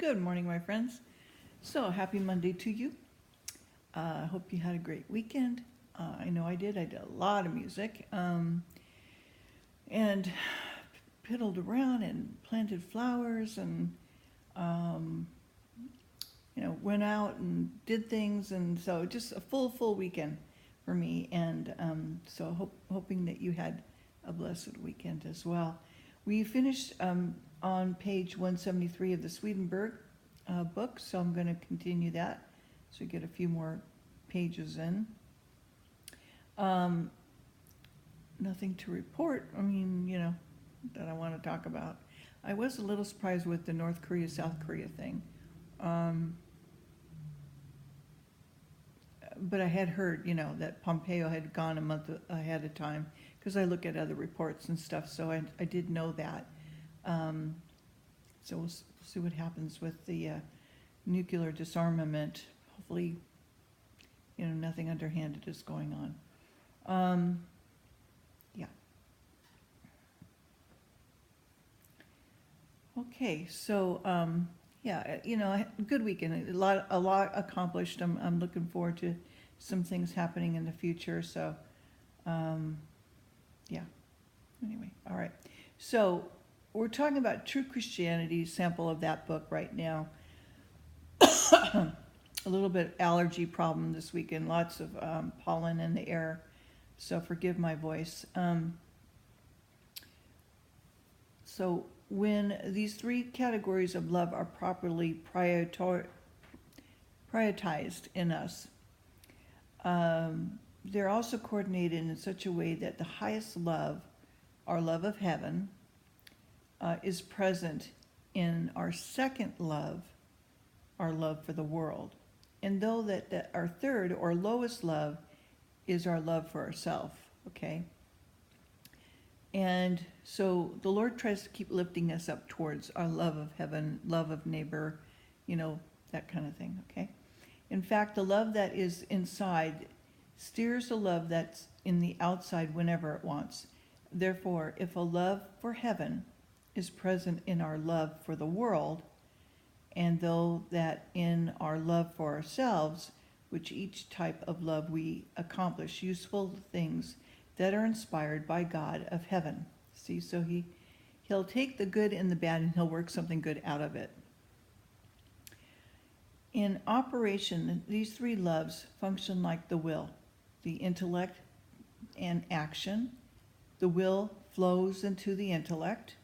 Good morning, my friends. So, happy Monday to you. I hope you had a great weekend. I know I did. I did a lot of music and piddled around and planted flowers and, um, went out and did things. And so, just a full weekend for me. And hoping that you had a blessed weekend as well. We finished on page 173 of the Swedenborg book, so I'm going to continue that so get a few more pages in. Nothing to report, that I want to talk about. I was a little surprised with the North Korea, South Korea thing. But I had heard, that Pompeo had gone a month ahead of time, because I look at other reports and stuff, so I did know that. So we'll see what happens with the nuclear disarmament. Hopefully, nothing underhanded is going on. Yeah. Okay, so good weekend. A lot accomplished. I'm looking forward to some things happening in the future. So, yeah. Anyway, all right. So we're talking about True Christianity, sample of that book right now. A little bit allergy problem this weekend. Lots of pollen in the air. So forgive my voice. So when these three categories of love are properly prioritized in us, they're also coordinated in such a way that the highest love, our love of heaven, is present in our second love, our love for the world. And though that our third or lowest love is our love for ourselves, okay? And so the Lord tries to keep lifting us up towards our love of heaven, love of neighbor, that kind of thing, okay? In fact, the love that is inside steers the love that's in the outside whenever it wants. Therefore, if a love for heaven is present in our love for the world, and though that in our love for ourselves, which each type of love we accomplish useful things that are inspired by God of heaven. See, so he'll take the good and the bad and he'll work something good out of it. In operation, these three loves function like the will, the intellect and action. The will flows into the intellect,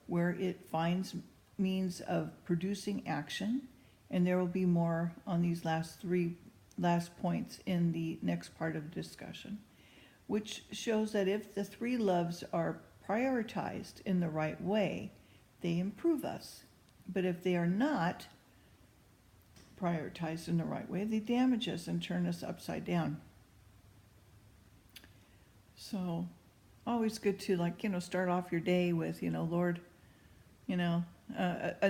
where it finds means of producing action, and there will be more on these last points in the next part of the discussion, which shows that if the three loves are prioritized in the right way, they improve us. But if they are not prioritized in the right way, they damage us and turn us upside down. So always good to start off your day with Lord, a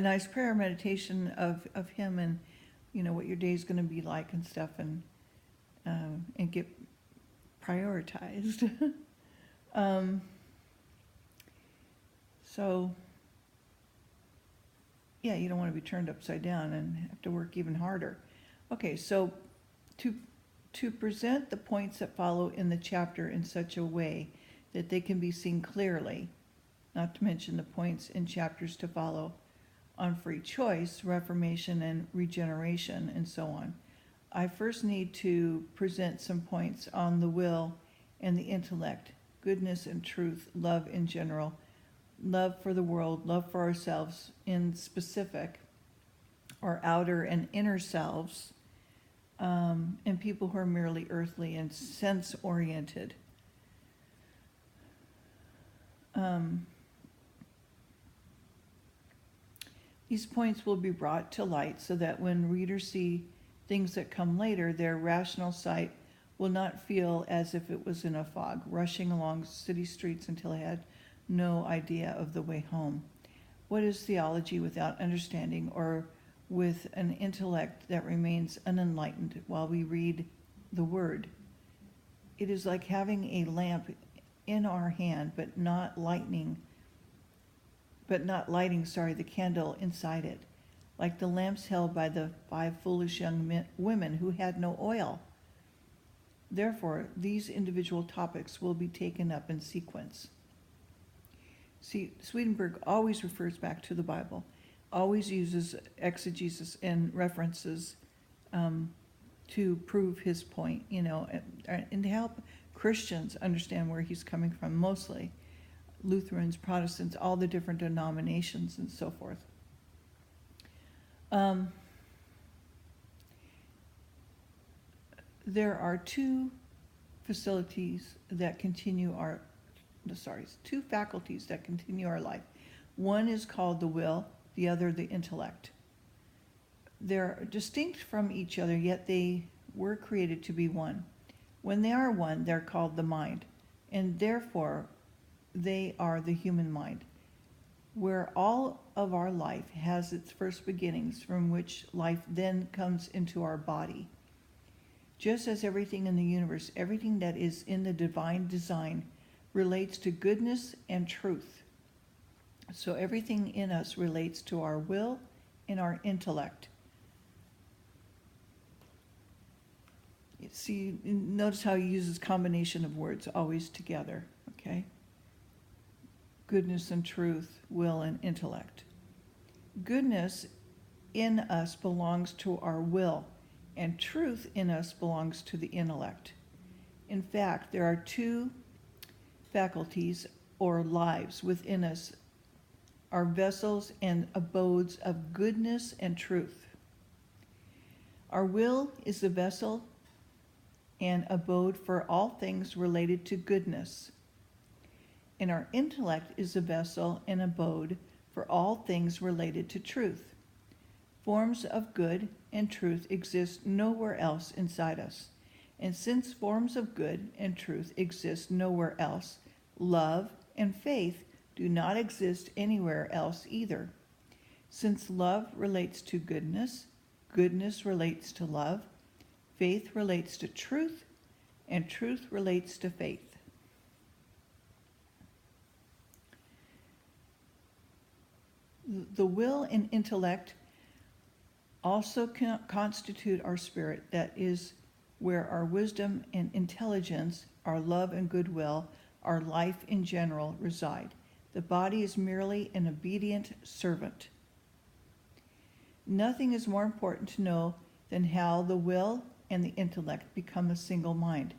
nice prayer meditation of him and what your day is going to be like and stuff, and get prioritized. So yeah, you don't want to be turned upside down and have to work even harder. Okay, so to present the points that follow in the chapter in such a way that they can be seen clearly, not to mention the points in chapters to follow on free choice, reformation, and regeneration, and so on. I first need to present some points on the will and the intellect, goodness and truth, love in general, love for the world, love for ourselves in specific, our outer and inner selves, and people who are merely earthly and sense-oriented. These points will be brought to light so that when readers see things that come later, their rational sight will not feel as if it was in a fog, rushing along city streets until it had no idea of the way home. What is theology without understanding, or with an intellect that remains unenlightened while we read the Word? It is like having a lamp in our hand, but not lighting the candle inside it. like the lamps held by the 5 foolish young women who had no oil. Therefore, these individual topics will be taken up in sequence. See, Swedenborg always refers back to the Bible, always uses exegesis and references to prove his point, and to help Christians understand where he's coming from, mostly Lutherans, Protestants, all the different denominations and so forth. There are two faculties that continue our life. One is called the will, the other the intellect. They're distinct from each other, yet they were created to be one. When they are one, they're called the mind, and therefore they are the human mind, where all of our life has its first beginnings, from which life then comes into our body. Just as everything in the universe, everything that is in the divine design, relates to goodness and truth, so everything in us relates to our will and our intellect. See, notice how he uses combination of words always together, okay? Goodness and truth, will and intellect. Goodness in us belongs to our will, and truth in us belongs to the intellect. In fact, there are two faculties or lives within us, are vessels and abodes of goodness and truth. Our will is the vessel and abode for all things related to goodness, and our intellect is a vessel and abode for all things related to truth. Forms of good and truth exist nowhere else inside us, and since forms of good and truth exist nowhere else, love and faith do not exist anywhere else either. Since love relates to goodness, goodness relates to love, faith relates to truth, and truth relates to faith. The will and intellect also constitute our spirit, that is where our wisdom and intelligence, our love and goodwill, our life in general reside. The body is merely an obedient servant. Nothing is more important to know than how the will and the intellect become a single mind.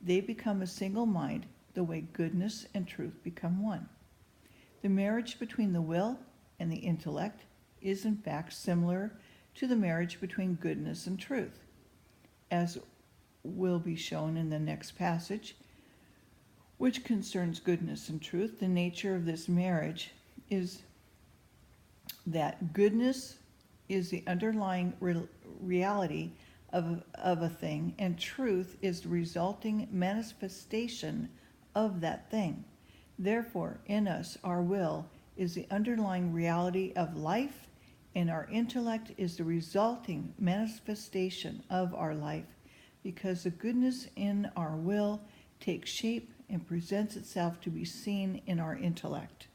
They become a single mind the way goodness and truth become one. The marriage between the will and the intellect is in fact similar to the marriage between goodness and truth, as will be shown in the next passage, which concerns goodness and truth. The nature of this marriage is that goodness is the underlying reality of a thing, and truth is the resulting manifestation of that thing. Therefore, in us, our will is the underlying reality of life, and our intellect is the resulting manifestation of our life, because the goodness in our will takes shape and presents itself to be seen in our intellect.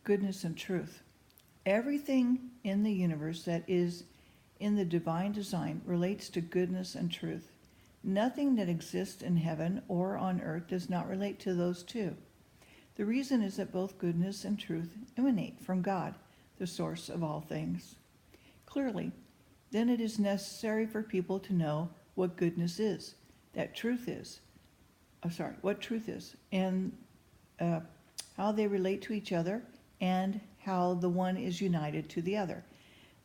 Goodness and truth. Everything in the universe that is in the divine design relates to goodness and truth. Nothing that exists in heaven or on earth does not relate to those two. The reason is that both goodness and truth emanate from God, the source of all things. Clearly, then it is necessary for people to know what goodness is, what truth is, and how they relate to each other, and how the one is united to the other.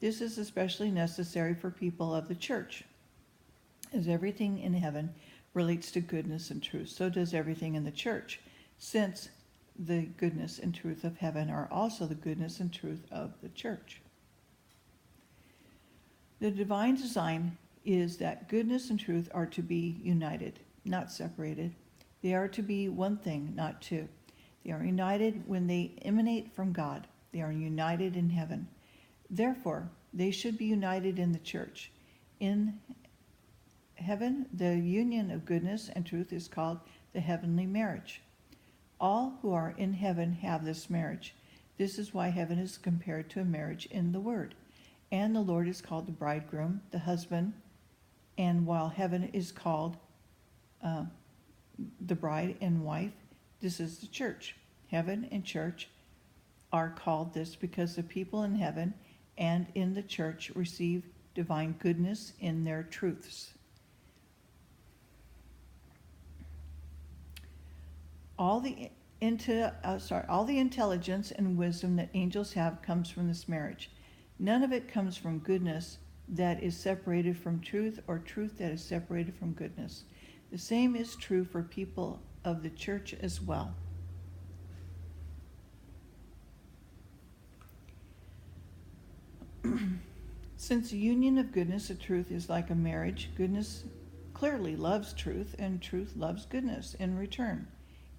This is especially necessary for people of the church, as everything in heaven relates to goodness and truth. So does everything in the church, since the goodness and truth of heaven are also the goodness and truth of the church. The divine design is that goodness and truth are to be united, not separated. They are to be one thing, not two. They are united when they emanate from God. They are united in heaven. Therefore, they should be united in the church. In heaven, the union of goodness and truth is called the heavenly marriage. All who are in heaven have this marriage. This is why heaven is compared to a marriage in the Word. And the Lord is called the bridegroom, the husband, and while heaven is called the bride and wife, this is the church. Heaven and church are called this because the people in heaven and in the church receive divine goodness in their truths. All the intelligence and wisdom that angels have comes from this marriage. None of it comes from goodness that is separated from truth, or truth that is separated from goodness. The same is true for people of the church as well. Since the union of goodness and truth is like a marriage, goodness clearly loves truth, and truth loves goodness in return.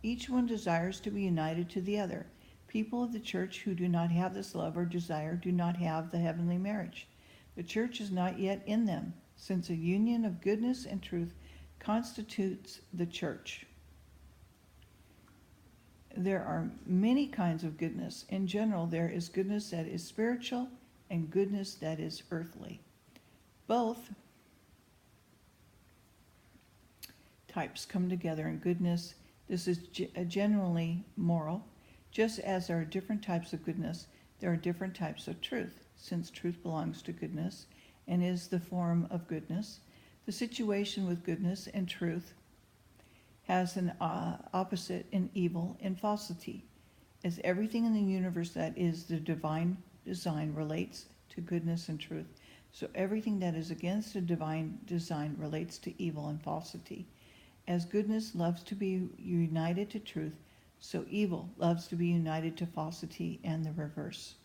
Each one desires to be united to the other. People of the church who do not have this love or desire do not have the heavenly marriage. The church is not yet in them, since a union of goodness and truth constitutes the church. There are many kinds of goodness. In general, there is goodness that is spiritual and goodness that is earthly. Both types come together in goodness. This is generally moral. Just as there are different types of goodness, there are different types of truth. Since truth belongs to goodness and is the form of goodness, the situation with goodness and truth has an opposite in evil and falsity. As everything in the universe that is the divine design relates to goodness and truth, so everything that is against the divine design relates to evil and falsity. As goodness loves to be united to truth, so evil loves to be united to falsity, and the reverse.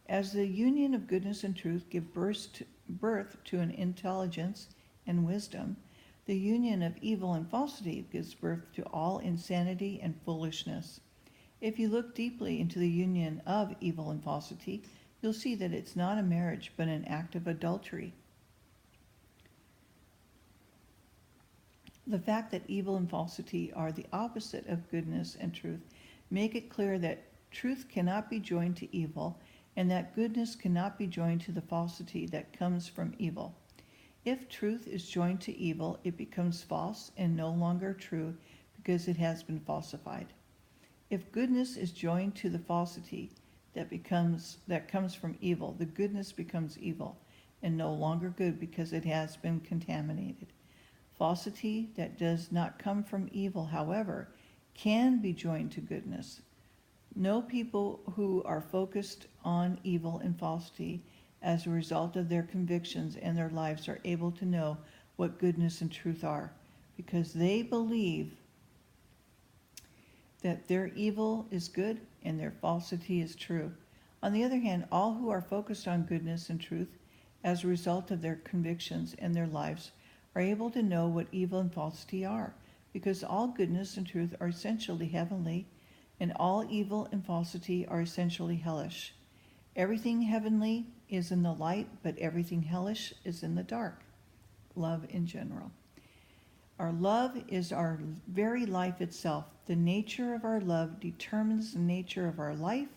As the union of goodness and truth give birth to an intelligence and wisdom, the union of evil and falsity gives birth to all insanity and foolishness. If you look deeply into the union of evil and falsity, you'll see that it's not a marriage, but an act of adultery. The fact that evil and falsity are the opposite of goodness and truth make it clear that truth cannot be joined to evil, and that goodness cannot be joined to the falsity that comes from evil. If truth is joined to evil, it becomes false and no longer true because it has been falsified. If goodness is joined to the falsity that comes from evil, the goodness becomes evil and no longer good because it has been contaminated. Falsity that does not come from evil, however, can be joined to goodness. No people who are focused on evil and falsity as a result of their convictions and their lives are able to know what goodness and truth are, because they believe that their evil is good and their falsity is true. On the other hand, all who are focused on goodness and truth as a result of their convictions and their lives are able to know what evil and falsity are, because all goodness and truth are essentially heavenly, and all evil and falsity are essentially hellish. Everything heavenly is in the light, but everything hellish is in the dark. Love in general. Our love is our very life itself. The nature of our love determines the nature of our life,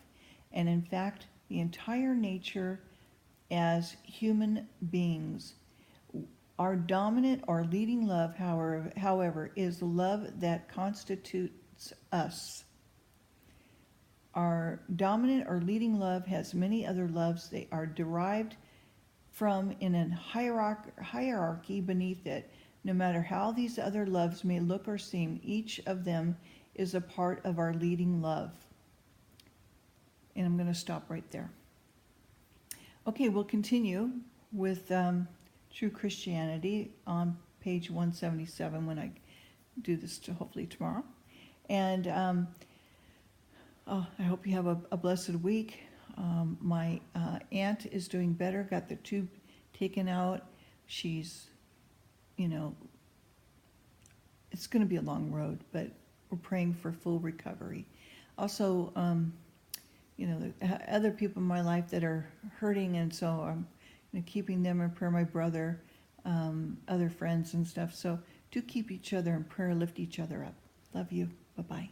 and in fact, the entire nature as human beings. Our dominant or leading love, however, is the love that constitutes us. Our dominant or leading love has many other loves. They are derived from in a hierarchy beneath it. No matter how these other loves may look or seem, each of them is a part of our leading love. And I'm going to stop right there. Okay, we'll continue with True Christianity on page 177 when I do this hopefully tomorrow. And I hope you have a blessed week. My aunt is doing better, got the tube taken out. She's, it's going to be a long road, but we're praying for full recovery. Also, the other people in my life that are hurting, and so I'm keeping them in prayer, my brother, other friends and stuff. So do keep each other in prayer, lift each other up. Love you. Bye-bye.